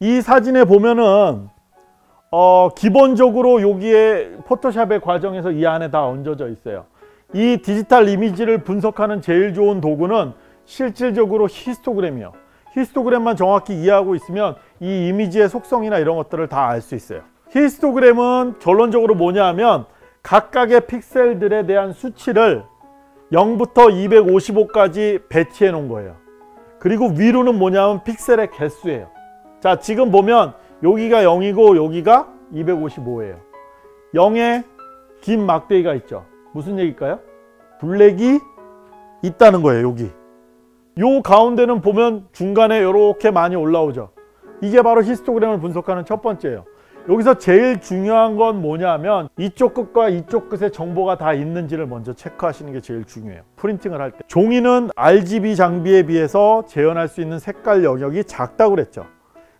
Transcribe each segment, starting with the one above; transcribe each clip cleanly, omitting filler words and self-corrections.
이 사진에 보면은 기본적으로 여기에 포토샵의 과정에서 이 안에 다 얹어져 있어요. 이 디지털 이미지를 분석하는 제일 좋은 도구는 실질적으로 히스토그램이요. 히스토그램만 정확히 이해하고 있으면 이 이미지의 속성이나 이런 것들을 다 알 수 있어요. 히스토그램은 결론적으로 뭐냐 하면 각각의 픽셀들에 대한 수치를 0부터 255까지 배치해 놓은 거예요. 그리고 위로는 뭐냐면 픽셀의 개수예요. 자, 지금 보면 여기가 0이고 여기가 255예요. 0에 긴 막대기가 있죠. 무슨 얘기일까요? 블랙이 있다는 거예요. 여기 요 가운데는 보면 중간에 이렇게 많이 올라오죠. 이게 바로 히스토그램을 분석하는 첫 번째예요. 여기서 제일 중요한 건 뭐냐면 이쪽 끝과 이쪽 끝에 정보가 다 있는지를 먼저 체크하시는 게 제일 중요해요. 프린팅을 할 때. 종이는 RGB 장비에 비해서 재현할 수 있는 색깔 영역이 작다고 그랬죠.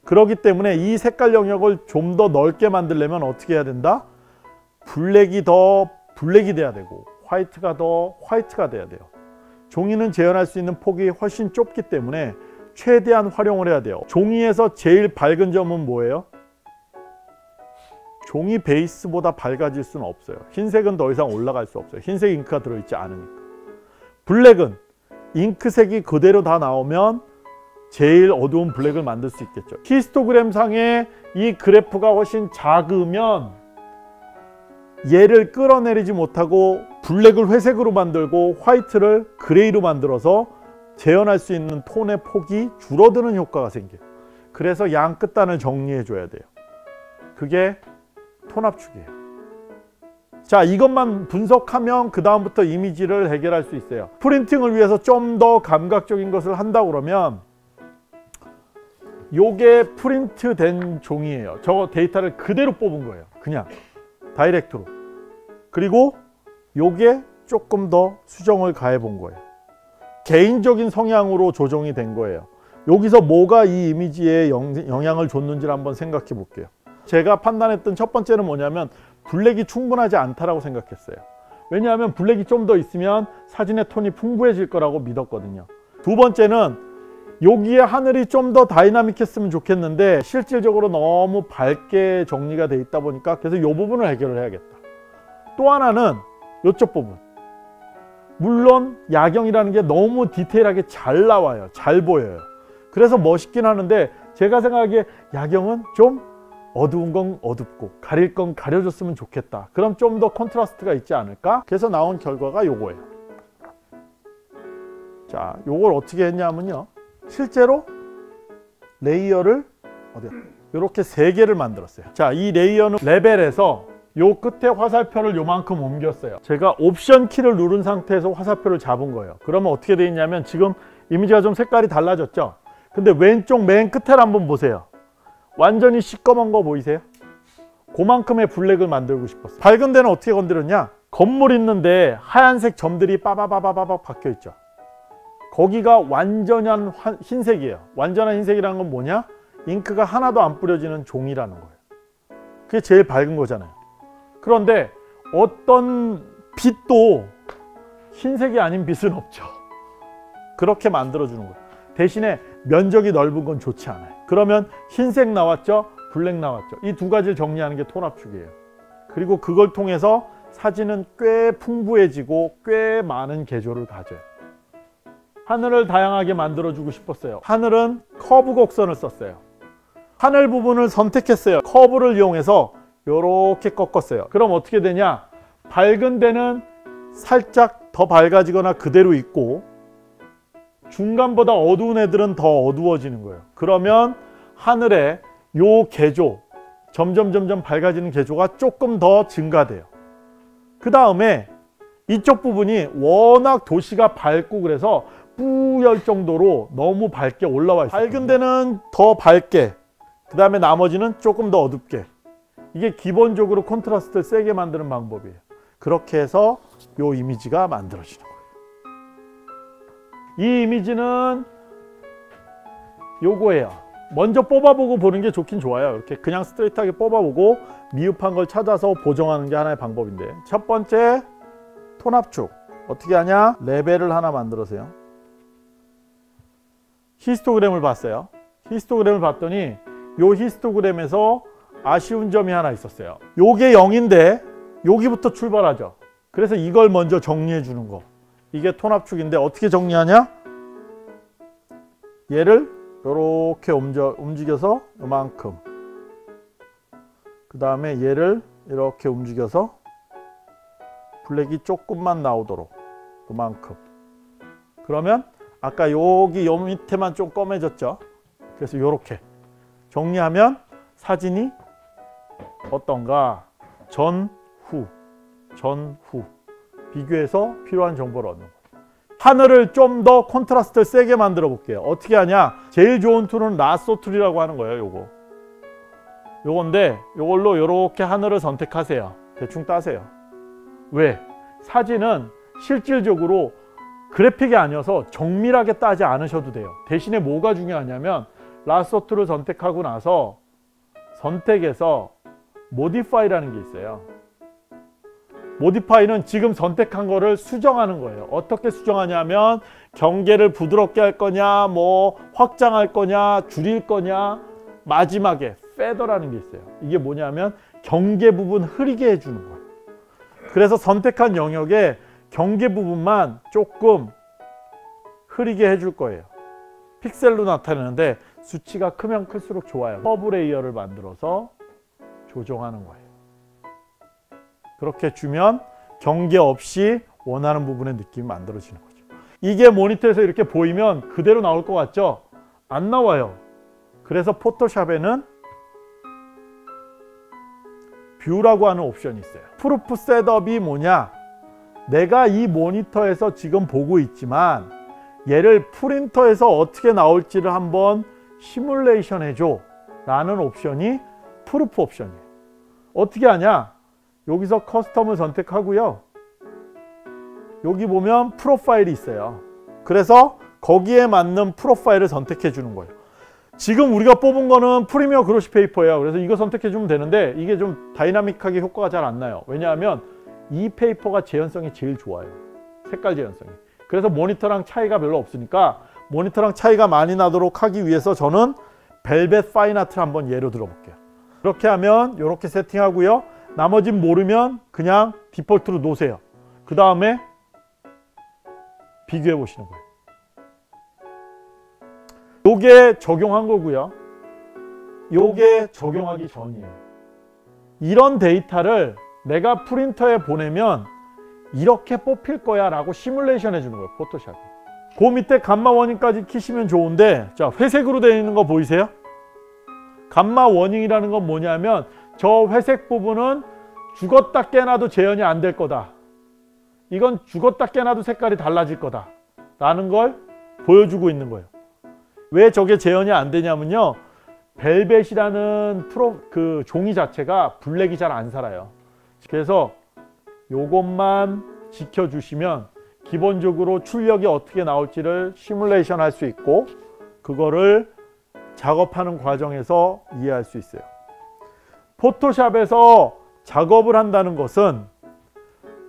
그렇기 때문에 이 색깔 영역을 좀 더 넓게 만들려면 어떻게 해야 된다? 블랙이 더 블랙이 돼야 되고 화이트가 더 화이트가 돼야 돼요. 종이는 재현할 수 있는 폭이 훨씬 좁기 때문에 최대한 활용을 해야 돼요. 종이에서 제일 밝은 점은 뭐예요? 종이 베이스보다 밝아질 수는 없어요. 흰색은 더 이상 올라갈 수 없어요. 흰색 잉크가 들어있지 않으니까. 블랙은 잉크색이 그대로 다 나오면 제일 어두운 블랙을 만들 수 있겠죠. 히스토그램 상에 이 그래프가 훨씬 작으면 얘를 끌어내리지 못하고 블랙을 회색으로 만들고 화이트를 그레이로 만들어서 재현할 수 있는 톤의 폭이 줄어드는 효과가 생겨요. 그래서 양 끝단을 정리해 줘야 돼요. 그게 톤 압축이에요. 자, 이것만 분석하면 그 다음부터 이미지를 해결할 수 있어요. 프린팅을 위해서 좀 더 감각적인 것을 한다고 그러면 요게 프린트 된 종이에요. 저 데이터를 그대로 뽑은 거예요. 그냥 다이렉트로. 그리고 요게 조금 더 수정을 가해 본 거예요. 개인적인 성향으로 조정이 된 거예요. 여기서 뭐가 이 이미지에 영향을 줬는지를 한번 생각해 볼게요. 제가 판단했던 첫 번째는 뭐냐면 블랙이 충분하지 않다라고 생각했어요. 왜냐하면 블랙이 좀 더 있으면 사진의 톤이 풍부해질 거라고 믿었거든요. 두 번째는 여기에 하늘이 좀 더 다이나믹했으면 좋겠는데 실질적으로 너무 밝게 정리가 돼 있다 보니까 그래서 이 부분을 해결을 해야겠다. 또 하나는 이쪽 부분. 물론 야경이라는 게 너무 디테일하게 잘 나와요. 잘 보여요. 그래서 멋있긴 하는데 제가 생각하기에 야경은 좀 어두운 건 어둡고 가릴 건 가려줬으면 좋겠다. 그럼 좀 더 컨트라스트가 있지 않을까? 그래서 나온 결과가 요거예요. 자, 요걸 어떻게 했냐면요. 실제로 레이어를 이렇게 3개를 만들었어요. 자, 이 레이어는 레벨에서 요 끝에 화살표를 요만큼 옮겼어요. 제가 옵션 키를 누른 상태에서 화살표를 잡은 거예요. 그러면 어떻게 되어 있냐면 지금 이미지가 좀 색깔이 달라졌죠. 근데 왼쪽 맨 끝을 한번 보세요. 완전히 시꺼먼 거 보이세요? 그만큼의 블랙을 만들고 싶었어요. 밝은 데는 어떻게 건드렸냐? 건물 있는데 하얀색 점들이 빠바바바바박 박혀 있죠. 거기가 완전한 흰색이에요. 완전한 흰색이라는 건 뭐냐? 잉크가 하나도 안 뿌려지는 종이라는 거예요. 그게 제일 밝은 거잖아요. 그런데 어떤 빛도 흰색이 아닌 빛은 없죠. 그렇게 만들어주는 거예요. 대신에 면적이 넓은 건 좋지 않아요. 그러면 흰색 나왔죠? 블랙 나왔죠? 이 두 가지를 정리하는 게 톤 압축이에요. 그리고 그걸 통해서 사진은 꽤 풍부해지고 꽤 많은 개조를 가져요. 하늘을 다양하게 만들어주고 싶었어요. 하늘은 커브 곡선을 썼어요. 하늘 부분을 선택했어요. 커브를 이용해서 이렇게 꺾었어요. 그럼 어떻게 되냐? 밝은 데는 살짝 더 밝아지거나 그대로 있고 중간보다 어두운 애들은 더 어두워지는 거예요. 그러면 하늘에 요 개조, 점점 밝아지는 개조가 조금 더 증가돼요. 그 다음에 이쪽 부분이 워낙 도시가 밝고 그래서 뿌열 정도로 너무 밝게 올라와 있어요. 밝은 데는 더 밝게, 그 다음에 나머지는 조금 더 어둡게. 이게 기본적으로 콘트라스트를 세게 만드는 방법이에요. 그렇게 해서 요 이미지가 만들어지는 거예요. 이 이미지는 요거예요. 먼저 뽑아보고 보는 게 좋긴 좋아요. 이렇게 그냥 스트레이트하게 뽑아보고 미흡한 걸 찾아서 보정하는 게 하나의 방법인데, 첫 번째 톤 압축 어떻게 하냐? 레벨을 하나 만들어서요. 히스토그램을 봤어요. 히스토그램을 봤더니 요 히스토그램에서 아쉬운 점이 하나 있었어요. 요게 0인데 여기부터 출발하죠. 그래서 이걸 먼저 정리해 주는 거. 이게 톤압축인데 어떻게 정리하냐? 얘를 이렇게 움직여서 이만큼, 그 다음에 얘를 이렇게 움직여서 블랙이 조금만 나오도록 이만큼. 그러면 아까 여기 요 밑에만 좀 검해졌죠. 그래서 이렇게 정리하면 사진이 어떤가, 전, 후 비교해서 필요한 정보를 얻는 거예요. 하늘을 좀 더 콘트라스트를 세게 만들어 볼게요. 어떻게 하냐? 제일 좋은 툴은 라쏘 툴이라고 하는 거예요. 요건데 요걸로 이렇게 하늘을 선택하세요. 대충 따세요. 왜? 사진은 실질적으로 그래픽이 아니어서 정밀하게 따지 않으셔도 돼요. 대신에 뭐가 중요하냐면 라쏘 툴을 선택하고 나서 선택에서 모디파이라는 게 있어요. 모디파이는 지금 선택한 거를 수정하는 거예요. 어떻게 수정하냐면 경계를 부드럽게 할 거냐, 뭐 확장할 거냐, 줄일 거냐, 마지막에 페더라는 게 있어요. 이게 뭐냐면 경계 부분 흐리게 해주는 거예요. 그래서 선택한 영역에 경계 부분만 조금 흐리게 해줄 거예요. 픽셀로 나타내는데 수치가 크면 클수록 좋아요. 커브 레이어를 만들어서 조정하는 거예요. 그렇게 주면 경계 없이 원하는 부분의 느낌이 만들어지는 거죠. 이게 모니터에서 이렇게 보이면 그대로 나올 것 같죠? 안 나와요. 그래서 포토샵에는 뷰라고 하는 옵션이 있어요. 프루프 셋업이 뭐냐? 내가 이 모니터에서 지금 보고 있지만 얘를 프린터에서 어떻게 나올지를 한번 시뮬레이션 해줘 라는 옵션이 프루프 옵션이에요. 어떻게 하냐? 여기서 커스텀을 선택하고요. 여기 보면 프로파일이 있어요. 그래서 거기에 맞는 프로파일을 선택해 주는 거예요. 지금 우리가 뽑은 거는 프리미어 그로시 페이퍼예요. 그래서 이거 선택해 주면 되는데 이게 좀 다이나믹하게 효과가 잘 안 나요. 왜냐하면 이 페이퍼가 재현성이 제일 좋아요. 색깔 재현성이. 그래서 모니터랑 차이가 별로 없으니까 모니터랑 차이가 많이 나도록 하기 위해서 저는 벨벳 파인 아트를 한번 예로 들어볼게요. 이렇게 하면 이렇게 세팅하고요. 나머진 모르면 그냥 디폴트로 놓으세요. 그 다음에 비교해 보시는 거예요. 요게 적용한 거고요. 요게 적용하기 전이에요. 이런 데이터를 내가 프린터에 보내면 이렇게 뽑힐 거야 라고 시뮬레이션 해주는 거예요. 포토샵이. 그 밑에 감마 워닝까지 키시면 좋은데, 자, 회색으로 되어 있는 거 보이세요? 감마 워닝이라는 건 뭐냐면 저 회색 부분은 죽었다 깨나도 재현이 안 될 거다. 이건 죽었다 깨나도 색깔이 달라질 거다 라는 걸 보여주고 있는 거예요. 왜 저게 재현이 안 되냐면요, 벨벳이라는 그 종이 자체가 블랙이 잘 안 살아요. 그래서 요것만 지켜주시면 기본적으로 출력이 어떻게 나올지를 시뮬레이션 할 수 있고 그거를 작업하는 과정에서 이해할 수 있어요. 포토샵에서 작업을 한다는 것은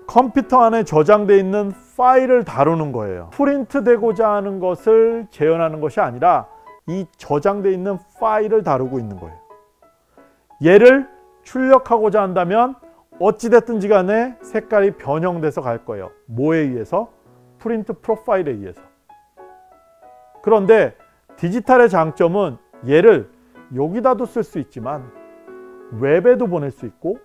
컴퓨터 안에 저장되어 있는 파일을 다루는 거예요. 프린트 되고자 하는 것을 재현하는 것이 아니라 이 저장되어 있는 파일을 다루고 있는 거예요. 얘를 출력하고자 한다면 어찌됐든지 간에 색깔이 변형돼서 갈 거예요. 뭐에 의해서? 프린트 프로파일에 의해서. 그런데 디지털의 장점은 얘를 여기다도 쓸 수 있지만 웹에도 보낼 수 있고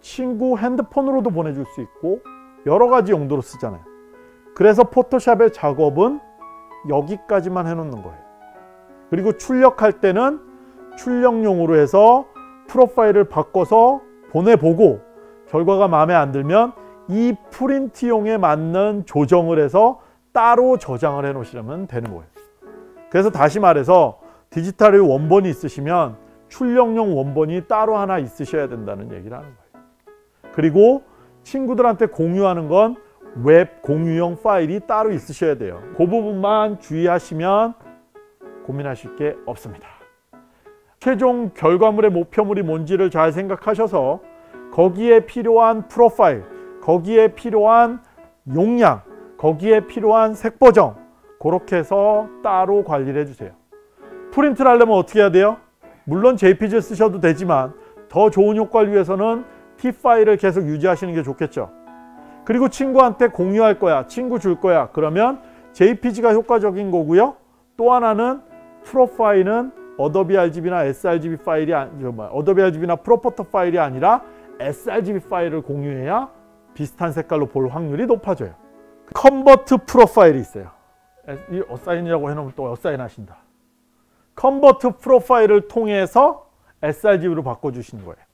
친구 핸드폰으로도 보내줄 수 있고 여러 가지 용도로 쓰잖아요. 그래서 포토샵의 작업은 여기까지만 해놓는 거예요. 그리고 출력할 때는 출력용으로 해서 프로파일을 바꿔서 보내보고 결과가 마음에 안 들면 이 프린트용에 맞는 조정을 해서 따로 저장을 해 놓으시면 되는 거예요. 그래서 다시 말해서 디지털의 원본이 있으시면 출력용 원본이 따로 하나 있으셔야 된다는 얘기를 하는 거예요. 그리고 친구들한테 공유하는 건 웹 공유용 파일이 따로 있으셔야 돼요. 그 부분만 주의하시면 고민하실 게 없습니다. 최종 결과물의 목표물이 뭔지를 잘 생각하셔서 거기에 필요한 프로파일, 거기에 필요한 용량, 거기에 필요한 색 보정 그렇게 해서 따로 관리를 해주세요. 프린트를 하려면 어떻게 해야 돼요? 물론 JPG 쓰셔도 되지만 더 좋은 효과를 위해서는 T 파일을 계속 유지하시는 게 좋겠죠. 그리고 친구한테 공유할 거야, 친구 줄 거야. 그러면 JPG가 효과적인 거고요. 또 하나는 프로파일은 어도비 RGB나 sRGB 파일이 어도비 RGB나 프로포터 파일이 아니라 sRGB 파일을 공유해야 비슷한 색깔로 볼 확률이 높아져요. 컨버트 프로파일이 있어요. 이 어사인이라고 해놓으면 또 어사인 하신다. 컨버트 프로파일을 통해서 sRGB로 바꿔주시는 거예요.